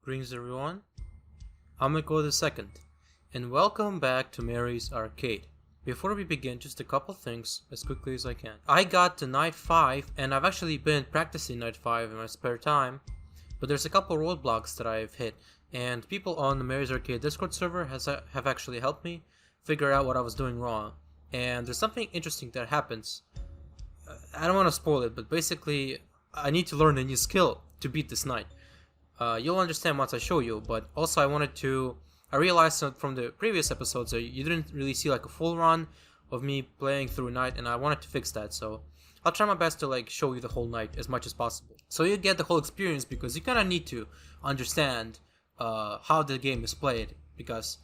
Greetings everyone, I'm Miko the Second, and welcome back to Mary's Arcade. Before we begin, just a couple things as quickly as I can. I got to Night 5, and I've actually been practicing Night 5 in my spare time, but there's a couple roadblocks that I've hit, and people on the Mary's Arcade Discord server have actually helped me figure out what I was doing wrong. And there's something interesting that happens. I don't want to spoil it, but basically I need to learn a new skill to beat this night. You'll understand once I show you, but also I realized from the previous episodes that you didn't really see like a full run of me playing through night, and I wanted to fix that, so I'll try my best to like show you the whole night as much as possible. So you get the whole experience, because you kind of need to understand how the game is played, because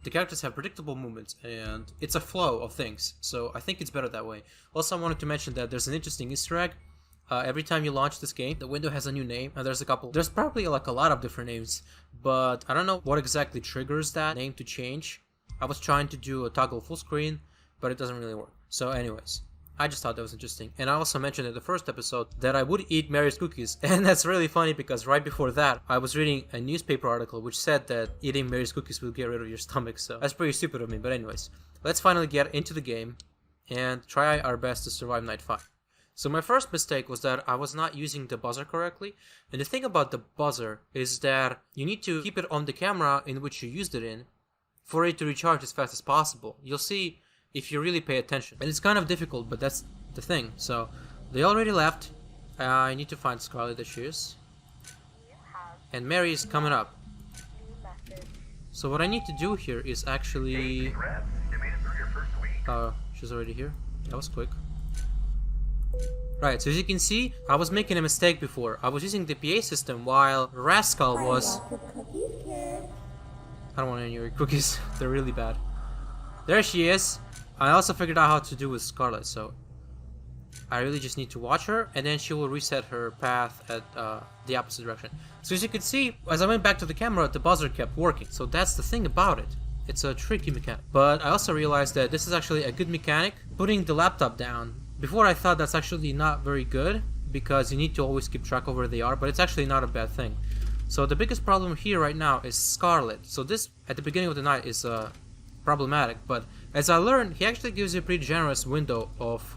the characters have predictable movements and it's a flow of things, so I think it's better that way. Also, I wanted to mention that there's an interesting Easter egg. Every time you launch this game, the window has a new name, and there's probably like a lot of different names, but I don't know what exactly triggers that name to change. I was trying to do a toggle full screen, but it doesn't really work. So anyways, I just thought that was interesting. And I also mentioned in the first episode that I would eat Mary's cookies, and that's really funny because right before that, I was reading a newspaper article which said that eating Mary's cookies will get rid of your stomach, so that's pretty stupid of me. But anyways, let's finally get into the game and try our best to survive Night 5. So my first mistake was that I was not using the buzzer correctly, and the thing about the buzzer is that you need to keep it on the camera in which you used it in for it to recharge as fast as possible. You'll see if you really pay attention, and it's kind of difficult, but that's the thing. So they already left. I need to find Scarlet, that she is, and Mary is coming up. So what I need to do here is actually she's already here. That was quick. Right, so as you can see, I was making a mistake before. I was using the PA system while Rascal was... I don't want any of your cookies. They're really bad. There she is. I also figured out how to do with Scarlet, so I really just need to watch her, and then she will reset her path at the opposite direction. So as you can see, as I went back to the camera, the buzzer kept working. So that's the thing about it. It's a tricky mechanic. But I also realized that this is actually a good mechanic. Putting the laptop down. Before I thought that's actually not very good, because you need to always keep track of where they are, but it's actually not a bad thing. So the biggest problem here right now is Scarlet. So this, at the beginning of the night, is problematic, but as I learned, he actually gives you a pretty generous window of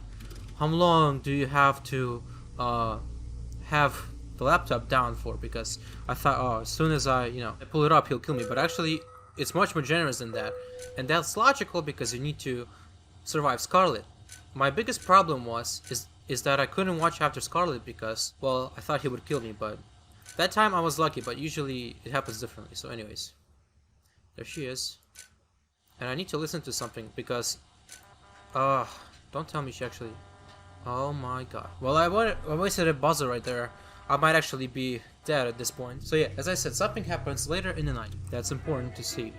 how long do you have to have the laptop down for, because I thought, oh, as soon as I pull it up, he'll kill me, but actually it's much more generous than that, and that's logical because you need to survive Scarlet. My biggest problem is that I couldn't watch after Scarlet because, well, I thought he would kill me, but that time I was lucky, but usually it happens differently. So anyways, there she is. And I need to listen to something because, don't tell me she actually, oh my god. Well, I wasted a buzzer right there. I might actually be dead at this point. So yeah, as I said, something happens later in the night. That's important to see.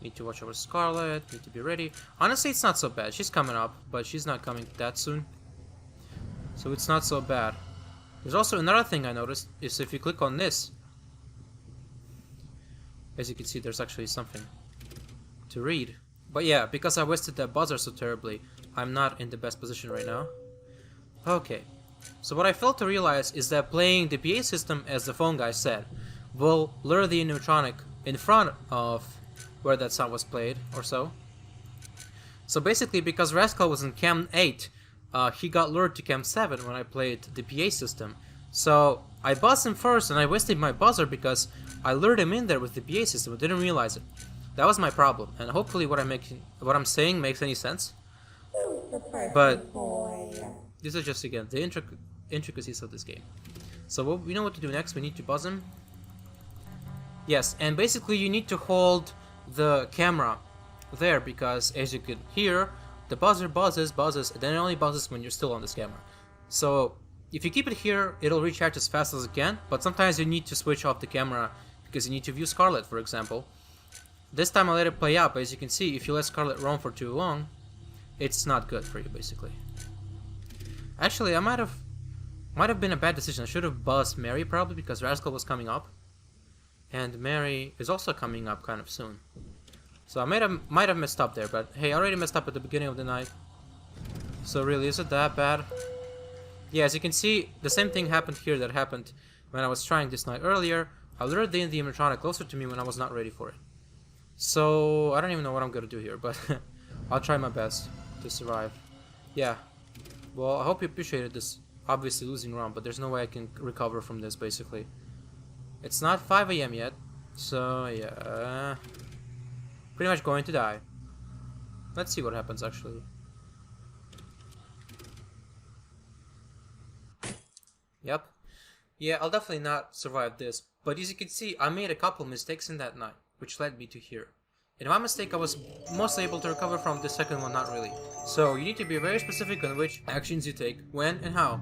Need to watch over Scarlet, need to be ready. Honestly, it's not so bad. She's coming up, but she's not coming that soon. So it's not so bad. There's also another thing I noticed, is if you click on this, as you can see, there's actually something to read. But yeah, because I wasted that buzzer so terribly, I'm not in the best position right now. Okay, so what I failed to realize is that playing the PA system, as the phone guy said, will lure the animatronic in front of where that sound was played, or so. So basically, because Rascal was in Cam 8, he got lured to Cam 7 when I played the PA system. So I buzzed him first, and I wasted my buzzer because I lured him in there with the PA system. I didn't realize it. That was my problem, and hopefully what I'm saying makes any sense. But these are just, again, the intricacies of this game. So we know what to do next. We need to buzz him. Yes, and basically you need to hold the camera there, because as you can hear, the buzzer buzzes, and then it only buzzes when you're still on this camera. So if you keep it here, it'll recharge as fast as it can, but sometimes you need to switch off the camera because you need to view Scarlet, for example. This time I let it play out, but as you can see, if you let Scarlet roam for too long, it's not good for you, basically. Actually, I might have been a bad decision. I should have buzzed Mary, probably, because Rascal was coming up. And Mary is also coming up kind of soon. So I might have messed up there, but hey, I already messed up at the beginning of the night. So really, is it that bad? Yeah, as you can see, the same thing happened here that happened when I was trying this night earlier. I lured the animatronic closer to me when I was not ready for it. So I don't even know what I'm gonna do here, but I'll try my best to survive. Yeah. Well, I hope you appreciated this obviously losing round, but there's no way I can recover from this, basically. It's not 5 AM yet, so yeah. Pretty much going to die. Let's see what happens, actually. Yep. Yeah, I'll definitely not survive this, but as you can see, I made a couple mistakes in that night, which led me to here. In my mistake, I was mostly able to recover from. The second one, not really. So you need to be very specific on which actions you take, when, and how.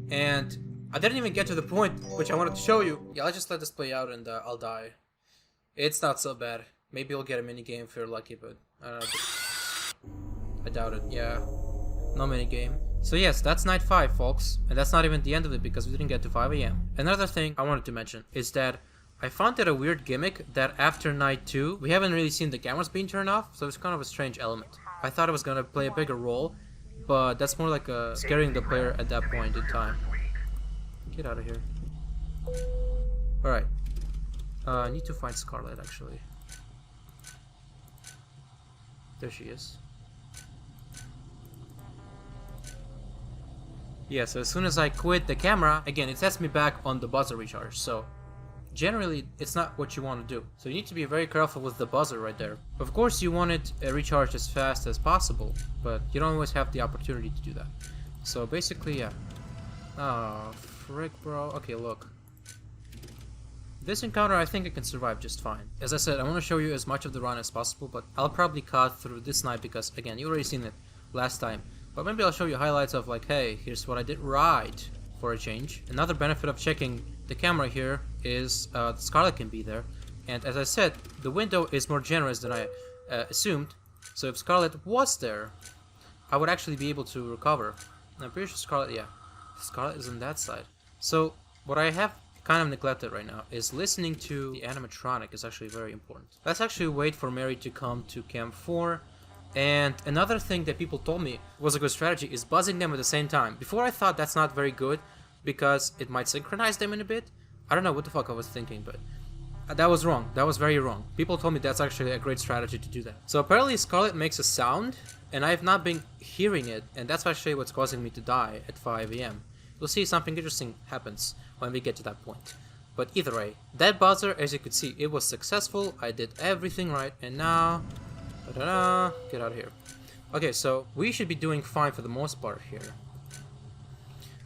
And I didn't even get to the point which I wanted to show you. Yeah, I'll just let this play out and I'll die. It's not so bad. Maybe we'll get a mini game if you're lucky, but I don't know. I doubt it. Yeah, no mini game. So yes, that's night 5, folks, and that's not even the end of it because we didn't get to 5 AM. Another thing I wanted to mention is that I found it a weird gimmick that after night 2, we haven't really seen the cameras being turned off, so it's kind of a strange element. I thought it was gonna play a bigger role, but that's more like scaring the player at that point in time. Get out of here. Alright. I need to find Scarlet, actually. There she is. Yeah, so as soon as I quit the camera, again, it sets me back on the buzzer recharge, so generally, it's not what you want to do. So you need to be very careful with the buzzer right there. Of course, you want it recharged as fast as possible, but you don't always have the opportunity to do that. So basically, yeah. Oh, frick, bro. Okay, look. This encounter, I think I can survive just fine. As I said, I want to show you as much of the run as possible, but I'll probably cut through this night because, again, you already seen it last time. But maybe I'll show you highlights of like, hey, here's what I did right for a change. Another benefit of checking the camera here is Scarlet can be there. And as I said, the window is more generous than I assumed. So if Scarlet was there, I would actually be able to recover. And I'm pretty sure Scarlet, yeah. Scarlet is on that side. So what I have kind of neglected right now is listening to the animatronic is actually very important. Let's actually wait for Mary to come to Camp 4. And another thing that people told me was a good strategy is buzzing them at the same time. Before I thought that's not very good because it might synchronize them in a bit. I don't know what the fuck I was thinking, but that was wrong. That was very wrong. People told me that's actually a great strategy to do that. So apparently Scarlet makes a sound and I've not been hearing it, and that's actually what's causing me to die at 5 AM. You'll see something interesting happens when we get to that point. But either way, that buzzer, as you could see, it was successful. I did everything right, and now get out of here. Okay, so we should be doing fine for the most part here.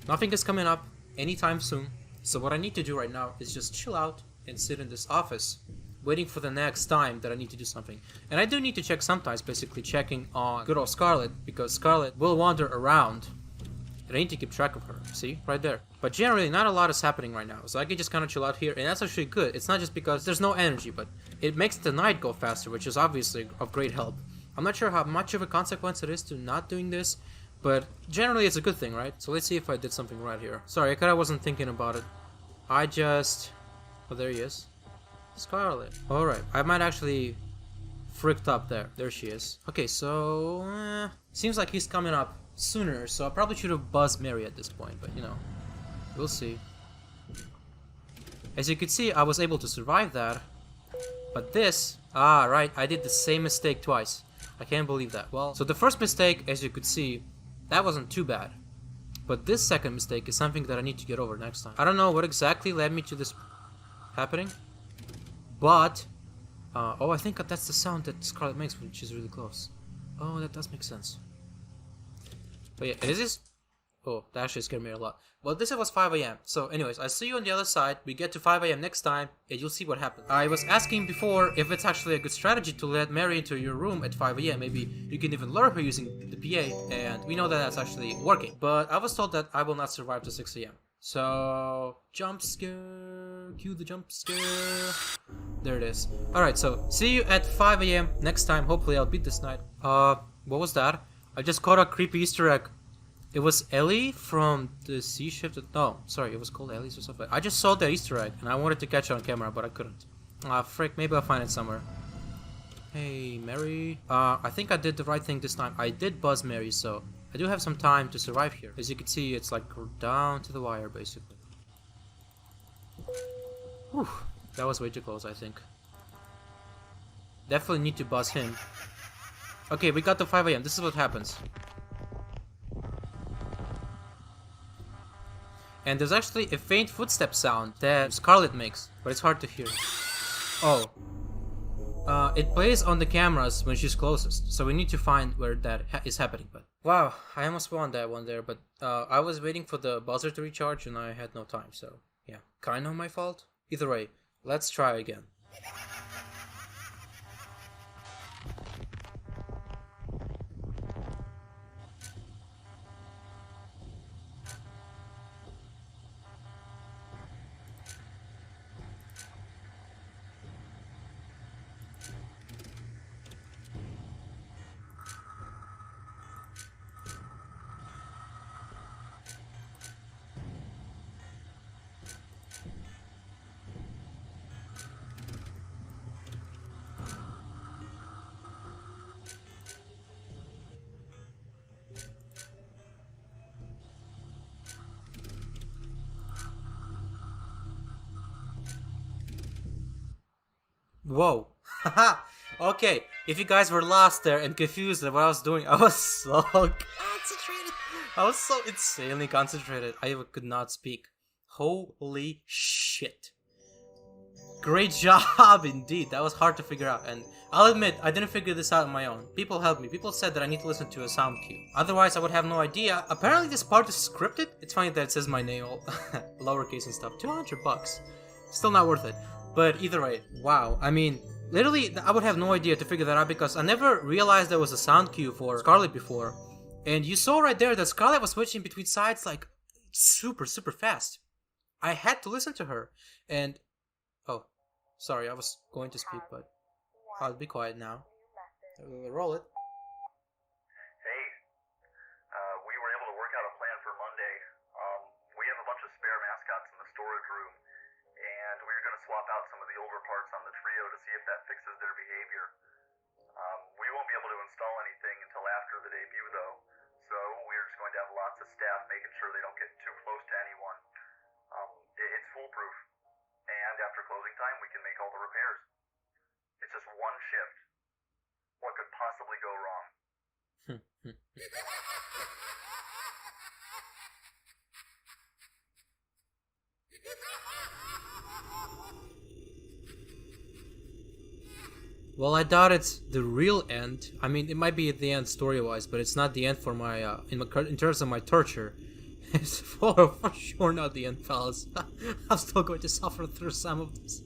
Nothing is coming up anytime soon, so what I need to do right now is just chill out and sit in this office, waiting for the next time that I need to do something. And I do need to check sometimes, basically checking on good old Scarlet, because Scarlet will wander around, and I need to keep track of her, see? Right there. But generally, not a lot is happening right now, so I can just kind of chill out here, and that's actually good. It's not just because there's no energy, but it makes the night go faster, which is obviously of great help. I'm not sure how much of a consequence it is to not doing this, but generally it's a good thing, right? So let's see if I did something right here. Sorry, I kinda wasn't thinking about it. I just... Oh, there he is. Scarlet. Alright, I might actually fricked up there. There she is. Okay, so... seems like he's coming up sooner, so I probably should have buzzed Mary at this point, but you know, we'll see. As you can see, I was able to survive that, but this... Ah, right, I did the same mistake twice. I can't believe that. Well, so the first mistake, as you could see, that wasn't too bad. But this second mistake is something that I need to get over next time. I don't know what exactly led me to this happening, but... oh, I think that's the sound that Scarlet makes when she's really close. Oh, that does make sense. But yeah, is this... Oh, that actually scared me a lot. Well, this was 5 AM. So anyways, I'll see you on the other side. We get to 5 AM next time, and you'll see what happens. I was asking before if it's actually a good strategy to let Mary into your room at 5 AM. Maybe you can even lure her using the PA, and we know that that's actually working. But I was told that I will not survive to 6 AM. So, jump scare, cue the jump scare. There it is. Alright, so see you at 5 AM next time. Hopefully I'll beat this night. What was that? I just caught a creepy Easter egg. It was Ellie from the Sea Shift. No, sorry, it was called Ellie's or something. I just saw that Easter egg and I wanted to catch it on camera, but I couldn't. Ah, frick, maybe I'll find it somewhere. Hey, Mary. I think I did the right thing this time. I did buzz Mary, so I do have some time to survive here. As you can see, it's like down to the wire, basically. Whew. That was way too close, I think. Definitely need to buzz him. Okay, we got to 5 AM. This is what happens. And there's actually a faint footstep sound that Scarlet makes, but it's hard to hear. Oh. It plays on the cameras when she's closest, so we need to find where that is happening. But wow, I almost won that one there, but I was waiting for the buzzer to recharge and I had no time, so yeah. Kind of my fault? Either way, let's try again. Whoa. Haha. Okay, if you guys were lost there and confused at what I was doing, I was so concentrated. I was so insanely concentrated. I could not speak. Holy shit. Great job indeed. That was hard to figure out, and I'll admit, I didn't figure this out on my own. People helped me. People said that I need to listen to a sound cue. Otherwise, I would have no idea. Apparently, this part is scripted. It's funny that it says my name, all lowercase and stuff. $200. Still not worth it. But either way, wow. I mean, literally, I would have no idea to figure that out because I never realized there was a sound cue for Scarlet before. And you saw right there that Scarlet was switching between sides like super fast. I had to listen to her. And, oh, sorry, I was going to speak, but I'll be quiet now. Roll it. Hey, we were able to work out a plan for Monday. We have a bunch of spare mascots in the storage room. And we're going to swap out some of the older parts on the trio to see if that fixes their behavior. We won't be able to install anything until after the debut, though, so we're just going to have lots of staff making sure they don't get too close to anyone. It's foolproof, and after closing time, we can make all the repairs. It's just one shift. What could possibly go wrong? Well, I doubt it's the real end. I mean, it might be at the end story-wise, but it's not the end for my, in terms of my torture. It's for sure not the end, fellas. I'm still going to suffer through some of this.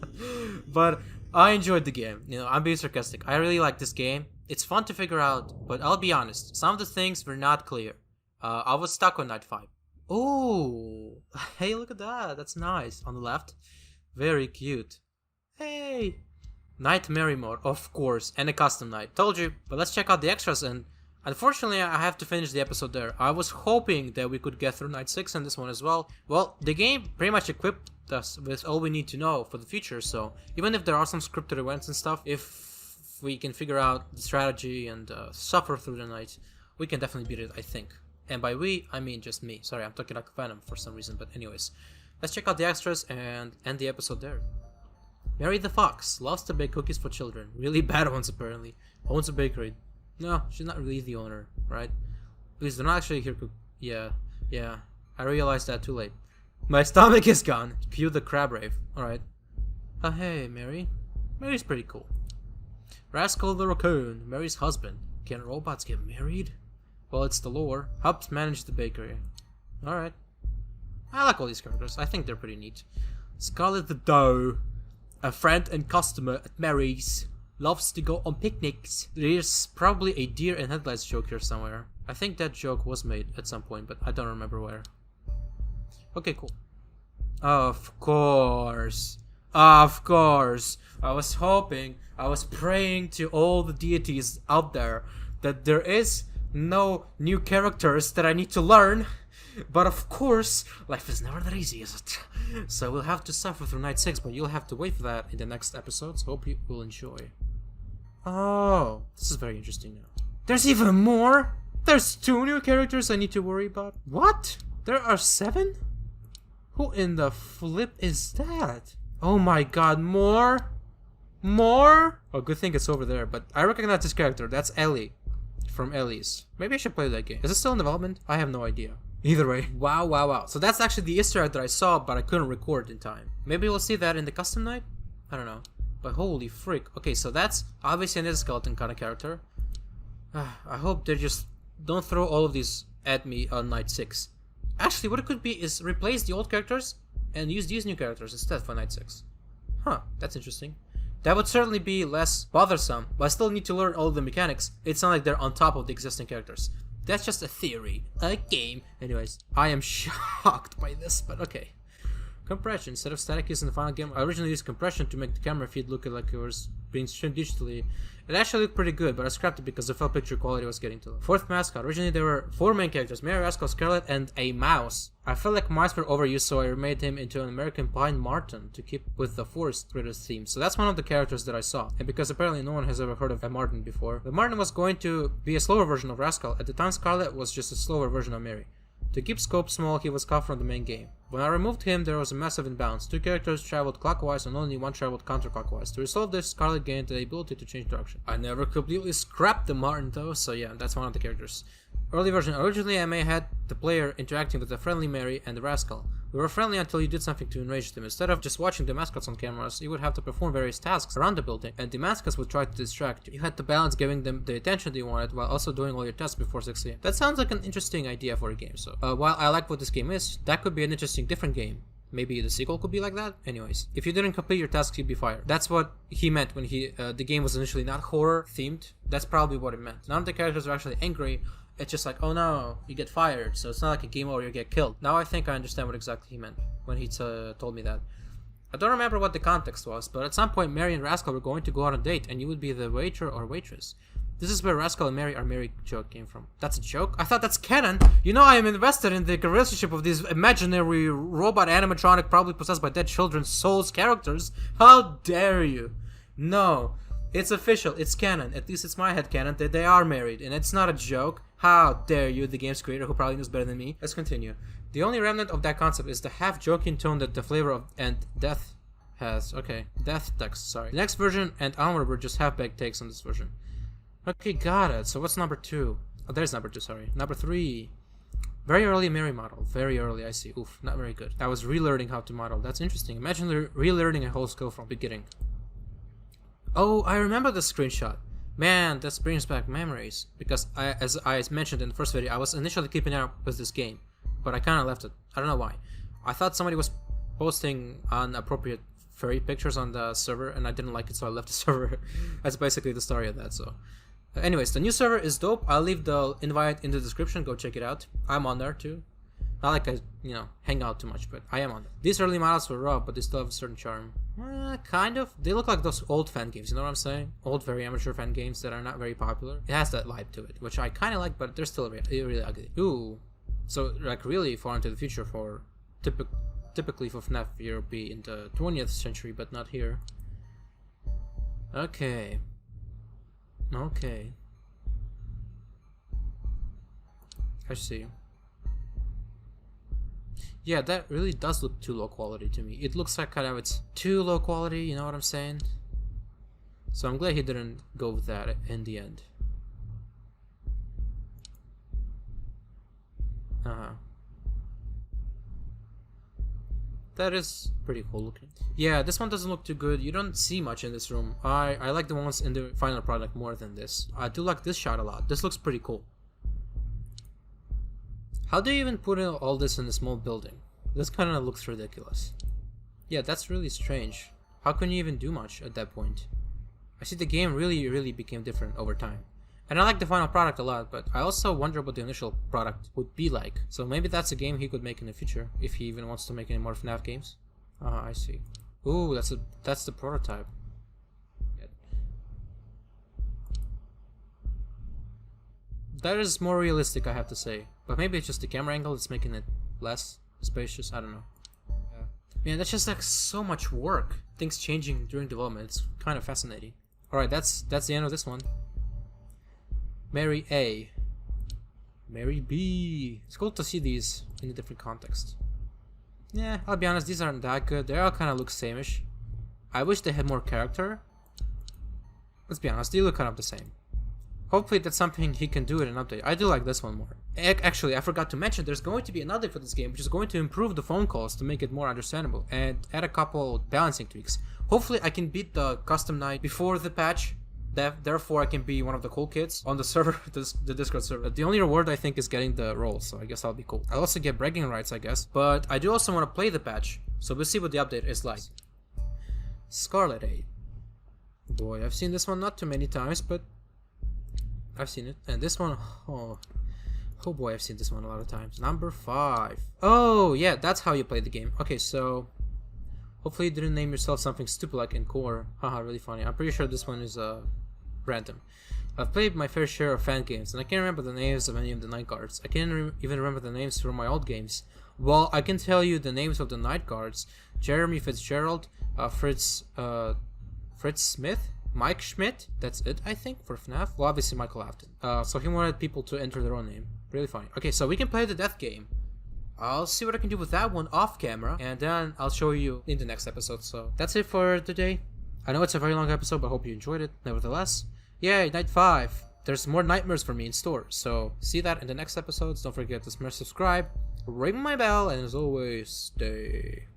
But I enjoyed the game. You know, I'm being sarcastic. I really like this game. It's fun to figure out, but I'll be honest. Some of the things were not clear. I was stuck on night 5. Oh, hey, look at that. That's nice. On the left. Very cute. Hey. Nightmare mode, of course, and a custom night. Told you, but let's check out the extras, and unfortunately I have to finish the episode there. I was hoping that we could get through night 6 and this one as well. Well, the game pretty much equipped us with all we need to know for the future, so even if there are some scripted events and stuff, if we can figure out the strategy and suffer through the night, we can definitely beat it, I think. And by we, I mean just me. Sorry, I'm talking like Venom for some reason, but anyways. Let's check out the extras and end the episode there. Mary the Fox loves to bake cookies for children. Really bad ones, apparently. Owns a bakery. No, she's not really the owner, right? Please, they're not actually here. Yeah. I realized that too late. My stomach is gone. Cue the crab rave. Alright. Oh, hey, Mary. Mary's pretty cool. Rascal the Raccoon, Mary's husband. Can robots get married? Well, it's the lore. Helps manage the bakery. Alright. I like all these characters. I think they're pretty neat. Scarlet the Doe. A friend and customer at Mary's. Loves to go on picnics. There's probably a deer in headlights joke here somewhere. I think that joke was made at some point, but I don't remember where. Okay, cool. Of course. Of course. I was hoping, I was praying to all the deities out there that there is no new characters that I need to learn. But of course, life is never that easy, is it? So we'll have to suffer through night 6, but you'll have to wait for that in the next episodes. Hope you will enjoy. Oh, this is very interesting now. There's even more? There's 2 new characters I need to worry about? What? There are 7? Who in the flip is that? Oh my god, more? More? Oh, good thing it's over there, but I recognize this character. That's Ellie from Ellie's. Maybe I should play that game. Is it still in development? I have no idea. Either way. Wow, wow, wow. So that's actually the Easter egg that I saw, but I couldn't record in time. Maybe we'll see that in the custom night? I don't know. But holy frick. Okay, so that's obviously an skeleton kind of character. I hope they just don't throw all of these at me on night 6. Actually, what it could be is replace the old characters and use these new characters instead for night 6. Huh, that's interesting. That would certainly be less bothersome, but I still need to learn all of the mechanics. It's not like they're on top of the existing characters. That's just a theory, a game. Anyways, I am shocked by this, but okay. Compression. Instead of static keys in the final game, I originally used compression to make the camera feed look like it was being streamed digitally. It actually looked pretty good, but I scrapped it because I felt picture quality was getting too low. Fourth mascot. Originally there were 4 main characters, Mary, Rascal, Scarlet, and a mouse. I felt like mice were overused, so I made him into an American Pine Marten to keep with the Forest Critters theme. So that's one of the characters that I saw. And because apparently no one has ever heard of a Marten before, the Marten was going to be a slower version of Rascal. At the time, Scarlet was just a slower version of Mary. To keep scope small, he was cut from the main game. When I removed him, there was a massive imbalance. 2 characters traveled clockwise and only 1 traveled counterclockwise. To resolve this, Scarlet gained the ability to change direction. I never completely scrapped the Marten though, so yeah, that's one of the characters. Early version. Originally, I may had the player interacting with the friendly Mary and the Rascal. We were friendly until you did something to enrage them. Instead of just watching the mascots on cameras, you would have to perform various tasks around the building, and the mascots would try to distract you. You had to balance giving them the attention they wanted while also doing all your tasks before 6 AM. That sounds like an interesting idea for a game, so while I like what this game is, that could be an interesting different game. Maybe the sequel could be like that? Anyways, if you didn't complete your tasks, you'd be fired. That's what he meant when the game was initially not horror themed. That's probably what it meant. None of the characters are actually angry. It's just like, oh no, you get fired, so it's not like a game where you get killed. Now I think I understand what exactly he meant when he told me that. I don't remember what the context was, but at some point Mary and Rascal were going to go on a date, and you would be the waiter or waitress. This is where Rascal and Mary are married joke came from. That's a joke? I thought that's canon. You know I am invested in the relationship of these imaginary robot animatronic probably possessed by dead children's souls characters. How dare you? No. It's official. It's canon. At least it's my headcanon that they are married, and it's not a joke. How dare you, the game's creator, who probably knows better than me. Let's continue. The only remnant of that concept is the half-joking tone that the flavor of and death has. Okay, death text, sorry. The next version and onward were just half-baked takes on this version. Okay, got it. So what's number 2? Oh, there's number 2, sorry. Number 3. Very early Mary model. Very early, I see. Oof, not very good. I was relearning how to model. That's interesting. Imagine relearning a whole skill from beginning. Oh, I remember the screenshot. Man, this brings back memories. Because as I mentioned in the first video, I was initially keeping up with this game, but I kind of left it. I don't know why. I thought somebody was posting inappropriate furry pictures on the server, and I didn't like it, so I left the server. That's basically the story of that. So, anyways, the new server is dope. I'll leave the invite in the description. Go check it out. I'm on there too. Not like I, hang out too much, but I am on there. These early models were raw, but they still have a certain charm. Kind of. They look like those old fan games, you know what I'm saying? Old, very amateur fan games that are not very popular. It has that vibe to it, which I kind of like, but they're still really ugly. Ooh. So, like, really far into the future for... Typically for FNaF, you'll be in the 20th century, but not here. Okay. Okay. I see. Yeah, that really does look too low quality to me. It looks like kind of it's too low quality, you know what I'm saying? So I'm glad he didn't go with that in the end. That is pretty cool looking. Yeah, this one doesn't look too good. You don't see much in this room. I like the ones in the final product more than this. I do like this shot a lot. This looks pretty cool. How do you even put in all this in a small building? This kind of looks ridiculous. Yeah, that's really strange. How can you even do much at that point? I see the game really became different over time. And I like the final product a lot, but I also wonder what the initial product would be like. So maybe that's a game he could make in the future, if he even wants to make any more FNaF games. I see. Ooh, that's the prototype. That is more realistic, I have to say. But maybe it's just the camera angle that's making it less spacious. I don't know. Yeah. Man, that's just like so much work. Things changing during development. It's kind of fascinating. Alright, that's the end of this one. Mary A. Mary B. It's cool to see these in a different context. Yeah, I'll be honest, these aren't that good. They all kind of look sameish. I wish they had more character. Let's be honest, they look kind of the same. Hopefully that's something he can do in an update. I do like this one more. Actually, I forgot to mention there's going to be an update for this game, which is going to improve the phone calls to make it more understandable and add a couple balancing tweaks. Hopefully I can beat the custom night before the patch. Therefore I can be one of the cool kids on the server, the Discord server. The only reward I think is getting the role, so I guess that'll be cool. I'll also get bragging rights, I guess. But I do also want to play the patch, so we'll see what the update is like. Scarlet 8. Boy, I've seen this one not too many times, but I've seen it. And this one, oh boy, I've seen this one a lot of times. Number 5. Oh, yeah, that's how you play the game. Okay, so hopefully you didn't name yourself something stupid like in core. Haha, really funny. I'm pretty sure this one is random. I've played my fair share of fan games, and I can't remember the names of any of the night guards. I can't even remember the names from my old games. Well, I can tell you the names of the night guards. Jeremy Fitzgerald, Fritz Smith, Mike Schmidt, that's it, I think, for FNaF. Well, obviously Michael Afton. So he wanted people to enter their own name. Really funny. Okay, so we can play the death game. I'll see what I can do with that one off camera, and then I'll show you in the next episode. So that's it for today. I know it's a very long episode, but I hope you enjoyed it. Nevertheless, yay, night 5. There's more nightmares for me in store, so see that in the next episodes. Don't forget to smash subscribe, ring my bell, and as always, stay